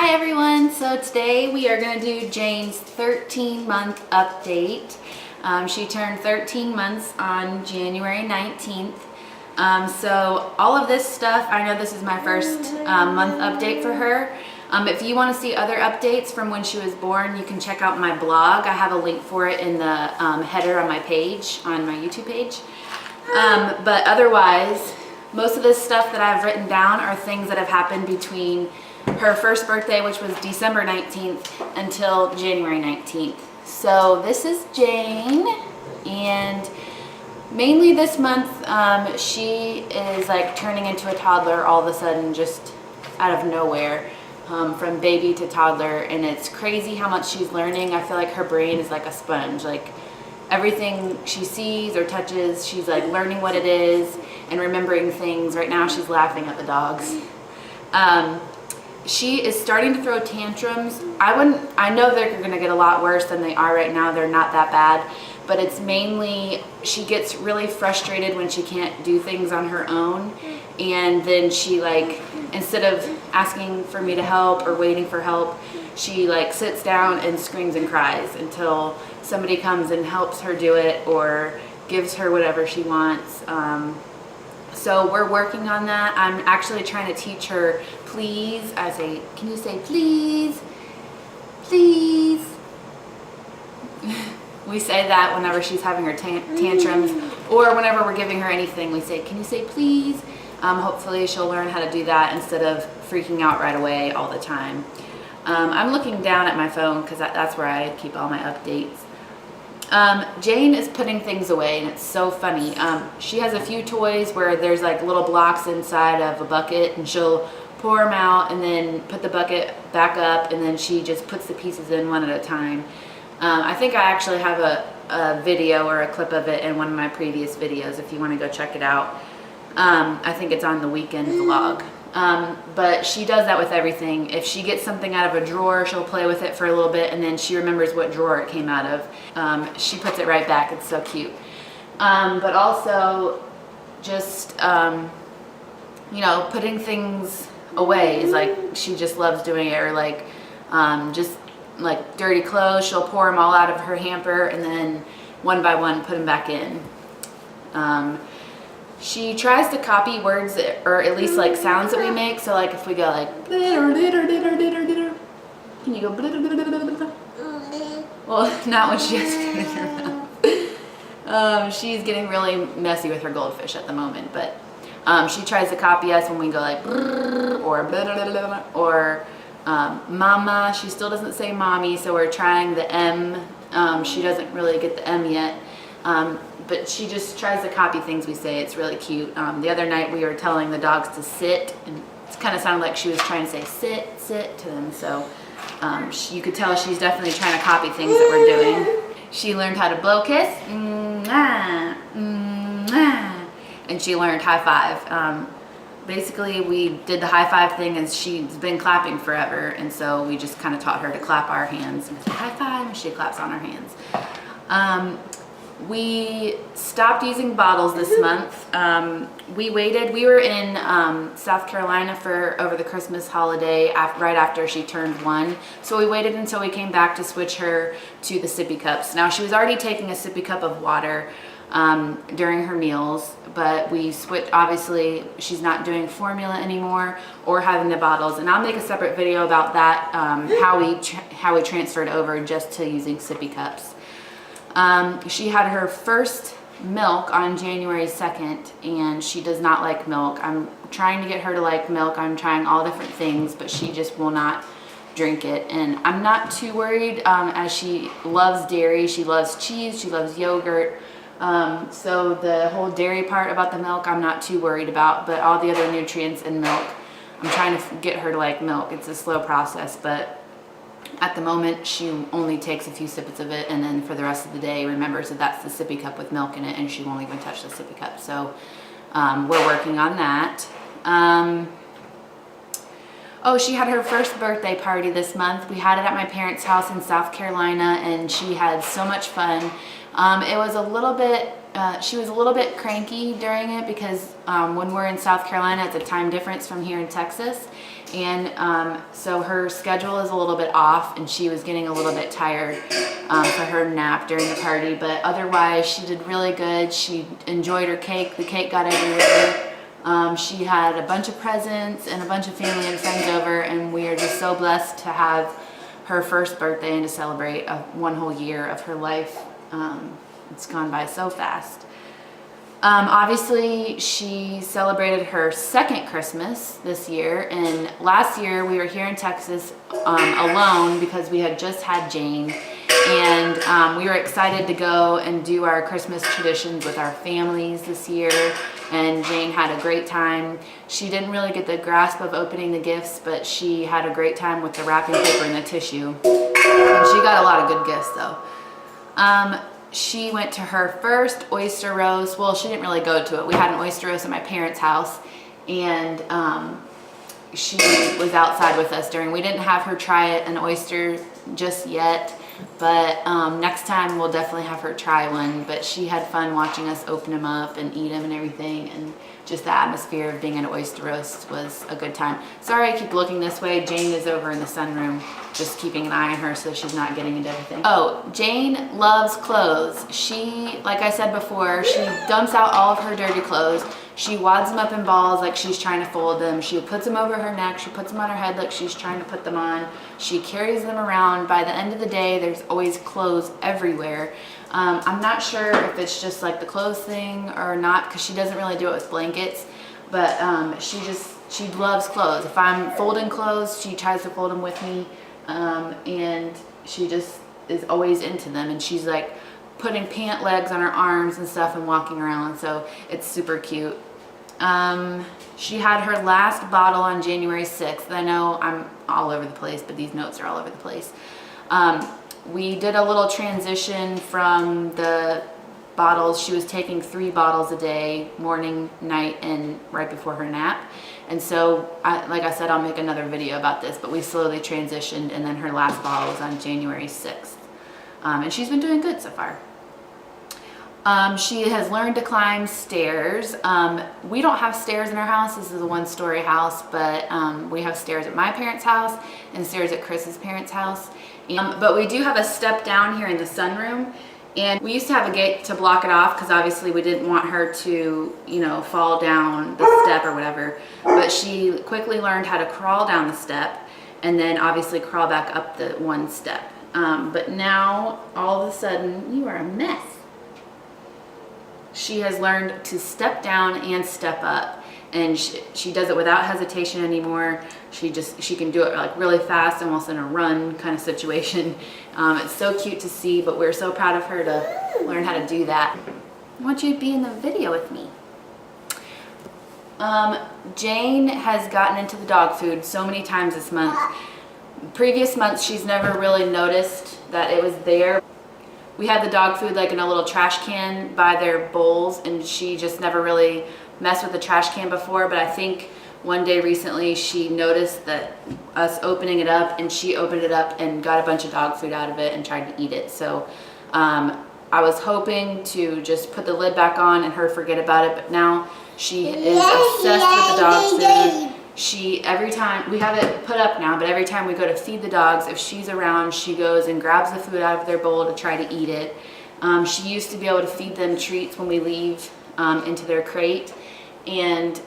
Hi everyone, so today we are going to do Jane's 13-month update. She turned 13 months on January 19th. So all of this stuff, I know this is my first month update for her. If you want to see other updates from when she was born, you can check out my blog. I have a link for it in the header on my page, on my YouTube page. But otherwise, most of this stuff that I've written down are things that have happened between her first birthday, which was December 19th, until January 19th. So this is Jane, and mainly this month she is like turning into a toddler all of a sudden, just out of nowhere, from baby to toddler, and it's crazy how much she's learning. I feel like her brain is like a sponge. Like everything she sees or touches, she's like learning what it is and remembering things. Right now she's laughing at the dogs. She is starting to throw tantrums. I know they're going to get a lot worse than they are right now. They're not that bad, but it's mainly she gets really frustrated when she can't do things on her own, and then she, like, instead of asking for me to help or waiting for help, she like sits down and screams and cries until somebody comes and helps her do it or gives her whatever she wants. So we're working on that. I'm actually trying to teach her please. I say, can you say please? Please. We say that whenever she's having her tantrums, or whenever we're giving her anything, we say, can you say please? Hopefully she'll learn how to do that instead of freaking out right away all the time. I'm looking down at my phone because that's where I keep all my updates. Jane is putting things away, and it's so funny. She has a few toys where there's like little blocks inside of a bucket, and she'll pour them out and then put the bucket back up, and then she just puts the pieces in one at a time. I think I actually have a video or a clip of it in one of my previous videos if you want to go check it out. I think it's on the weekend vlog. But she does that with everything. If she gets something out of a drawer, she'll play with it for a little bit, and then she remembers what drawer it came out of. She puts it right back. It's so cute. But also just, you know, putting things away is like, she just loves doing it. Or like, just like dirty clothes, she'll pour them all out of her hamper and then one by one put them back in. She tries to copy words that, or at least like sounds that we make. So like if we go like, can you go, well, not when she has food in her mouth. She's getting really messy with her goldfish at the moment, but she tries to copy us when we go like, or mama. She still doesn't say mommy, so we're trying the M. She doesn't really get the M yet. But she just tries to copy things we say. It's really cute. The other night we were telling the dogs to sit, and it kind of sounded like she was trying to say sit, sit to them. So you could tell she's definitely trying to copy things that we're doing. She learned how to blow kiss, and she learned high five. Basically, we did the high five thing, and she's been clapping forever, and so we just kind of taught her to clap our hands. And high five, and she claps on her hands. We stopped using bottles this month. We waited. We were in South Carolina for over the Christmas holiday right after she turned 1. So we waited until we came back to switch her to the sippy cups. Now she was already taking a sippy cup of water during her meals, but we switched. Obviously, she's not doing formula anymore or having the bottles. And I'll make a separate video about that, how we transferred over just to using sippy cups. She had her first milk on January 2nd, and she does not like milk. I'm trying to get her to like milk. I'm trying all different things, but she just will not drink it. And I'm not too worried, as she loves dairy. She loves cheese. She loves yogurt. So the whole dairy part about the milk, I'm not too worried about, but all the other nutrients in milk, I'm trying to get her to like milk. It's a slow process, but at the moment, she only takes a few sips of it, and then for the rest of the day remembers that that's the sippy cup with milk in it, and she won't even touch the sippy cup. So we're working on that. Oh, she had her first birthday party this month. We had it at my parents' house in South Carolina, and she had so much fun. It was a little bit, she was a little bit cranky during it because when we're in South Carolina, it's a time difference from here in Texas. And so her schedule is a little bit off, and she was getting a little bit tired for her nap during the party, but otherwise she did really good. She enjoyed her cake. The cake got everywhere. She had a bunch of presents and a bunch of family and friends over, and we are just so blessed to have her first birthday and to celebrate one whole year of her life. It's gone by so fast. Obviously, she celebrated her second Christmas this year, and last year we were here in Texas alone because we had just had Jane, and we were excited to go and do our Christmas traditions with our families this year, and Jane had a great time. She didn't really get the grasp of opening the gifts, but she had a great time with the wrapping paper and the tissue, and she got a lot of good gifts though. She went to her first oyster roast. Well, she didn't really go to it. We had an oyster roast at my parents' house, and she was outside with us we didn't have her try an oyster just yet, but next time we'll definitely have her try one. But she had fun watching us open them up and eat them and everything, and just the atmosphere of being at an oyster roast was a good time. Sorry, I keep looking this way. Jane is over in the sunroom, just keeping an eye on her so she's not getting into everything. Oh, Jane loves clothes. She, like I said before, she dumps out all of her dirty clothes. She wads them up in balls like she's trying to fold them. She puts them over her neck. She puts them on her head like she's trying to put them on. She carries them around. By the end of the day, there's always clothes everywhere. I'm not sure if it's just like the clothes thing or not, because she doesn't really do it with blankets, but she loves clothes. If I'm folding clothes, she tries to fold them with me, and she just is always into them, and she's like putting pant legs on her arms and stuff and walking around, so it's super cute. She had her last bottle on January 6th. I know I'm all over the place, but these notes are all over the place. We did a little transition from the bottles. She was taking 3 bottles a day, morning, night, and right before her nap. And so, like I said, I'll make another video about this, but we slowly transitioned, and then her last bottle was on January 6th. And she's been doing good so far. She has learned to climb stairs. We don't have stairs in our house. This is a one-story house, but we have stairs at my parents' house and stairs at Chris's parents' house. But we do have a step down here in the sunroom, and we used to have a gate to block it off because obviously we didn't want her to, you know, fall down the step or whatever. But she quickly learned how to crawl down the step and then obviously crawl back up the one step. But now all of a sudden, you are a mess. She has learned to step down and step up, and she does it without hesitation anymore. She can do it like really fast, almost in a run kind of situation. It's so cute to see, but we're so proud of her to learn how to do that. I want you to be in the video with me. Jane has gotten into the dog food so many times this month. Previous months, she's never really noticed that it was there. We had the dog food like in a little trash can by their bowls, and she just never really messed with the trash can before, but I think one day recently she noticed that us opening it up, and she opened it up and got a bunch of dog food out of it and tried to eat it. So I was hoping to just put the lid back on and her forget about it, but now she is obsessed with the dog food. Every time, we have it put up now, but every time we go to feed the dogs, if she's around, she goes and grabs the food out of their bowl to try to eat it. She used to be able to feed them treats when we leave into their crate, and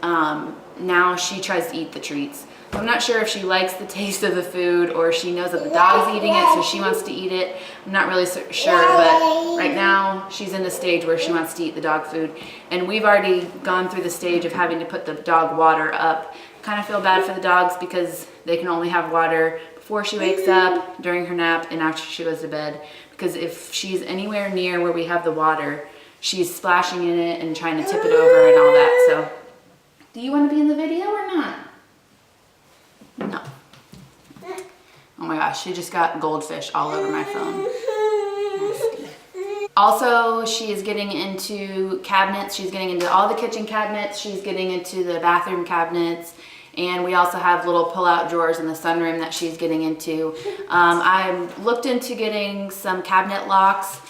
now she tries to eat the treats. I'm not sure if she likes the taste of the food or she knows that the dog's eating it, so she wants to eat it. I'm not really sure, but right now she's in the stage where she wants to eat the dog food, and we've already gone through the stage of having to put the dog water up. Kind of feel bad for the dogs because they can only have water before she wakes up, during her nap, and after she goes to bed, because if she's anywhere near where we have the water, she's splashing in it and trying to tip it over and all that. So do you want to be in the video or not? No. Oh my gosh, she just got goldfish all over my phone. Nasty. Also, she is getting into cabinets. She's getting into all the kitchen cabinets. She's getting into the bathroom cabinets. And we also have little pull-out drawers in the sunroom that she's getting into. I looked into getting some cabinet locks,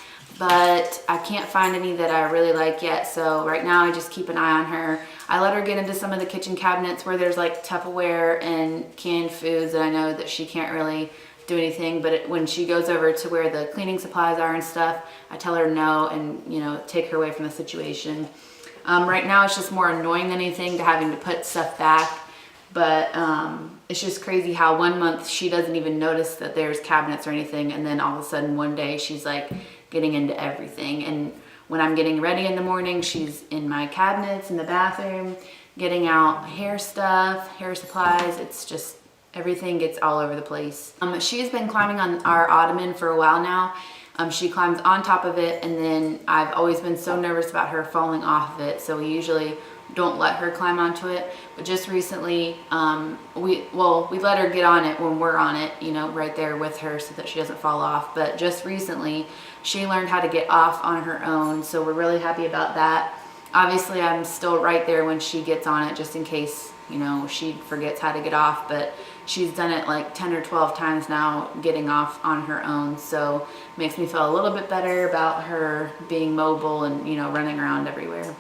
but I can't find any that I really like yet. So right now I just keep an eye on her. I let her get into some of the kitchen cabinets where there's like Tupperware and canned foods that I know that she can't really do anything, but when she goes over to where the cleaning supplies are and stuff, I tell her no and, you know, take her away from the situation. Right now it's just more annoying than anything to having to put stuff back, but it's just crazy how 1 month she doesn't even notice that there's cabinets or anything, and then all of a sudden one day she's like getting into everything. And when I'm getting ready in the morning, she's in my cabinets in the bathroom getting out hair stuff, hair supplies. It's just everything gets all over the place. She's been climbing on our ottoman for a while now. She climbs on top of it, and then I've always been so nervous about her falling off of it, so we usually don't let her climb onto it. But just recently, we let her get on it when we're on it, you know, right there with her so that she doesn't fall off. But just recently, she learned how to get off on her own, so we're really happy about that. Obviously, I'm still right there when she gets on it, just in case, you know, she forgets how to get off, but she's done it like 10 or 12 times now, getting off on her own. So it makes me feel a little bit better about her being mobile and, you know, running around everywhere.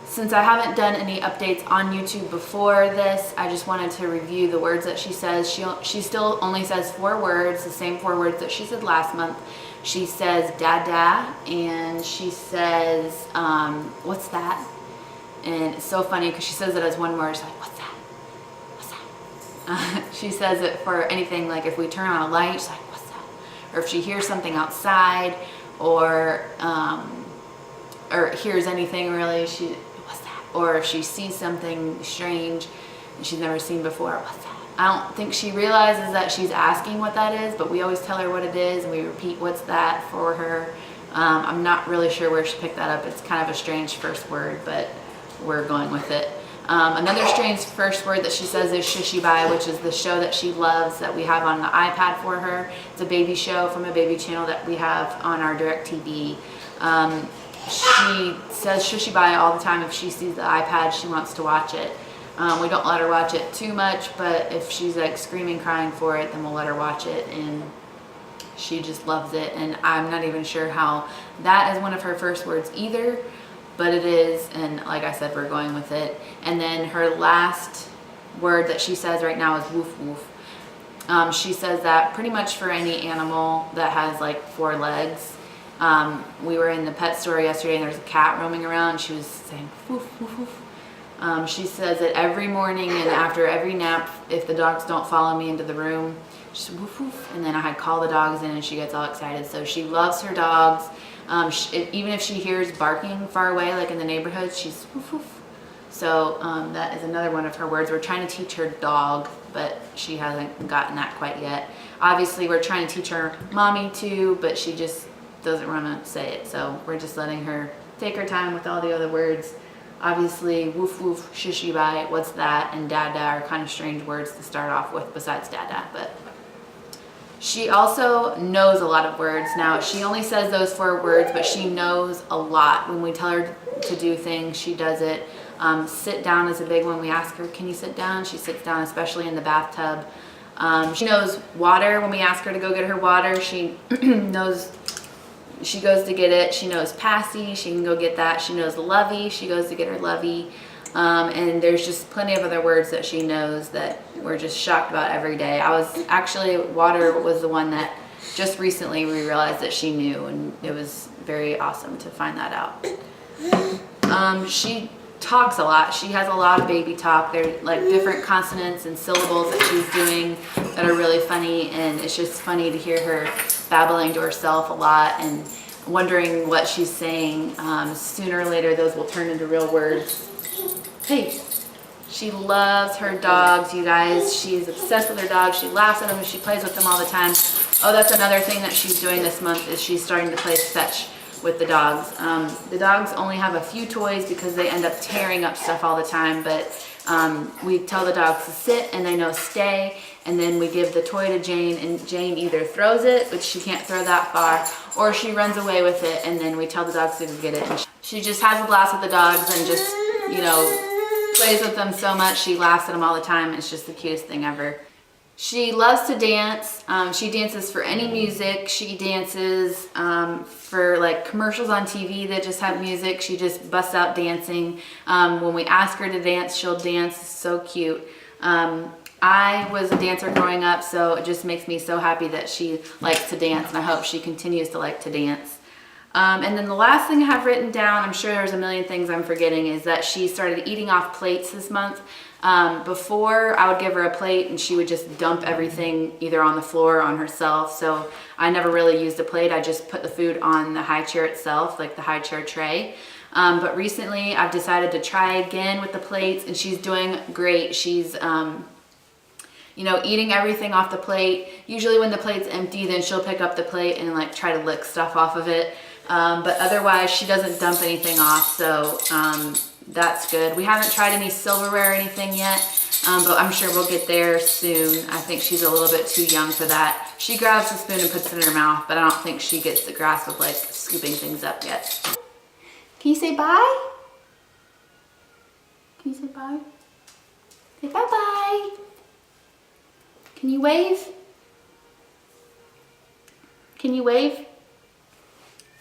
Since I haven't done any updates on YouTube before this, I just wanted to review the words that she says. She still only says 4 words, the same 4 words that she said last month. She says dada, and she says, what's that? And it's so funny because she says it as one word. She's like, what's that? What's that? She says it for anything, like if we turn on a light, she's like, what's that? Or if she hears something outside, or hears anything really, what's that? Or if she sees something strange and she's never seen before, what's that? I don't think she realizes that she's asking what that is, but we always tell her what it is and we repeat what's that for her. I'm not really sure where she picked that up. It's kind of a strange first word, but we're going with it. Another strange first word that she says is Shushibai, which is the show that she loves that we have on the iPad for her. It's a baby show from a baby channel that we have on our DirecTV. She says Shushibai all the time. If she sees the iPad, she wants to watch it. We don't let her watch it too much, but if she's like screaming, crying for it, then we'll let her watch it, and she just loves it. And I'm not even sure how that is one of her first words either, but it is, and like I said, we're going with it. And then her last word that she says right now is woof woof. She says that pretty much for any animal that has like 4 legs. We were in the pet store yesterday and there's a cat roaming around. She was saying woof woof woof. She says it every morning and after every nap. If the dogs don't follow me into the room, she's woof woof, and then I call the dogs in and she gets all excited. So she loves her dogs. Even if she hears barking far away, like in the neighborhood, she's woof woof. So that is another one of her words. We're trying to teach her dog, but she hasn't gotten that quite yet. Obviously, we're trying to teach her mommy too, but she just doesn't want to say it. So we're just letting her take her time with all the other words. Obviously, woof woof, Shushibai, what's that, and dada are kind of strange words to start off with besides dada, but she also knows a lot of words. Now, she only says those 4 words, but she knows a lot. When we tell her to do things, she does it. Sit down is a big one. We ask her, can you sit down? She sits down, especially in the bathtub. She knows water. When we ask her to go get her water, she knows. She goes to get it. She knows passy. She can go get that. She knows lovey. She goes to get her lovey. And there's just plenty of other words that she knows that we're just shocked about every day. Water was the one that just recently we realized that she knew, and it was very awesome to find that out. She talks a lot. She has a lot of baby talk. There's like different consonants and syllables that she's doing that are really funny, and it's just funny to hear her babbling to herself a lot and wondering what she's saying. Sooner or later those will turn into real words. Hey, she loves her dogs, you guys. She's obsessed with her dogs. She laughs at them and she plays with them all the time. Oh, that's another thing that she's doing this month, is she's starting to play fetch with the dogs. The dogs only have a few toys because they end up tearing up stuff all the time, but we tell the dogs to sit and they know stay, and then we give the toy to Jane, and Jane either throws it, which she can't throw that far, or she runs away with it, and then we tell the dogs to go get it. And she just has a blast with the dogs and just, you know, plays with them so much. She laughs at them all the time. It's just the cutest thing ever. She loves to dance. She dances for any music. She dances for like commercials on TV that just have music. She just busts out dancing. When we ask her to dance, she'll dance. It's so cute. I was a dancer growing up, so it just makes me so happy that she likes to dance, and I hope she continues to like to dance. And then the last thing I have written down, I'm sure there's a million things I'm forgetting, is that she started eating off plates this month. Before, I would give her a plate and she would just dump everything either on the floor or on herself. So I never really used a plate. I just put the food on the high chair itself, like the high chair tray. But recently I've decided to try again with the plates, and she's doing great. She's, you know, eating everything off the plate. Usually when the plate's empty, then she'll pick up the plate and like try to lick stuff off of it. But otherwise she doesn't dump anything off, so that's good. We haven't tried any silverware or anything yet, but I'm sure we'll get there soon. I think she's a little bit too young for that. She grabs the spoon and puts it in her mouth, but I don't think she gets the grasp of like scooping things up yet. Can you say bye? Can you say bye? Say bye-bye. Can you wave? Can you wave?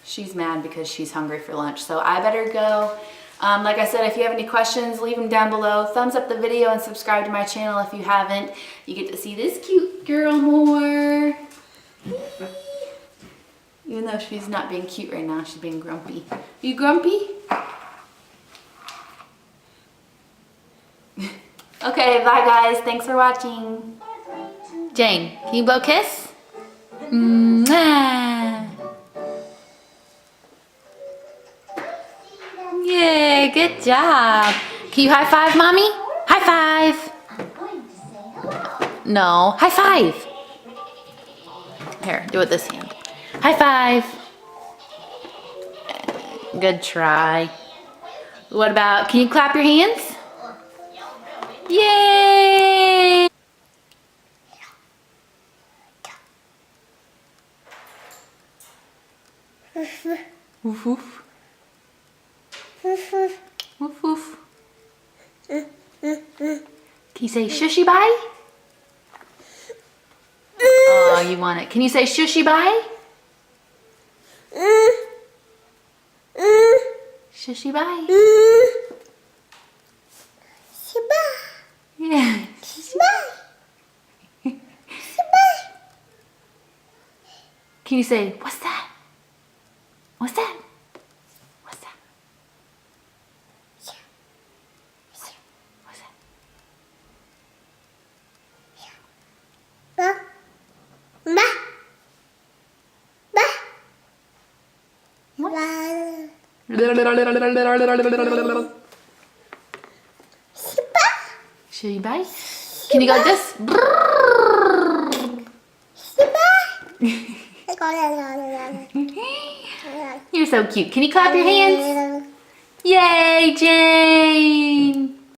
She's mad because she's hungry for lunch, so I better go. Like I said, if you have any questions, leave them down below. Thumbs up the video and subscribe to my channel if you haven't. You get to see this cute girl more. Even though she's not being cute right now, she's being grumpy. You grumpy? Okay, bye guys. Thanks for watching. Jane, can you blow a kiss? Mwah. Yay, good job. Can you high five, Mommy? High five. No, high five. Here, do it this hand. High five. Good try. What about, can you clap your hands? Yay! Woof woof. Woof woof. Can you say shushy bye? Oh, you want it. Can you say shushy bye? Shushy bye. Yeah. Can you say, what's that? What's that? What's that? What's that? Should you bite? Can you go like this? You're so cute. Can you clap your hands? Yay, Jen!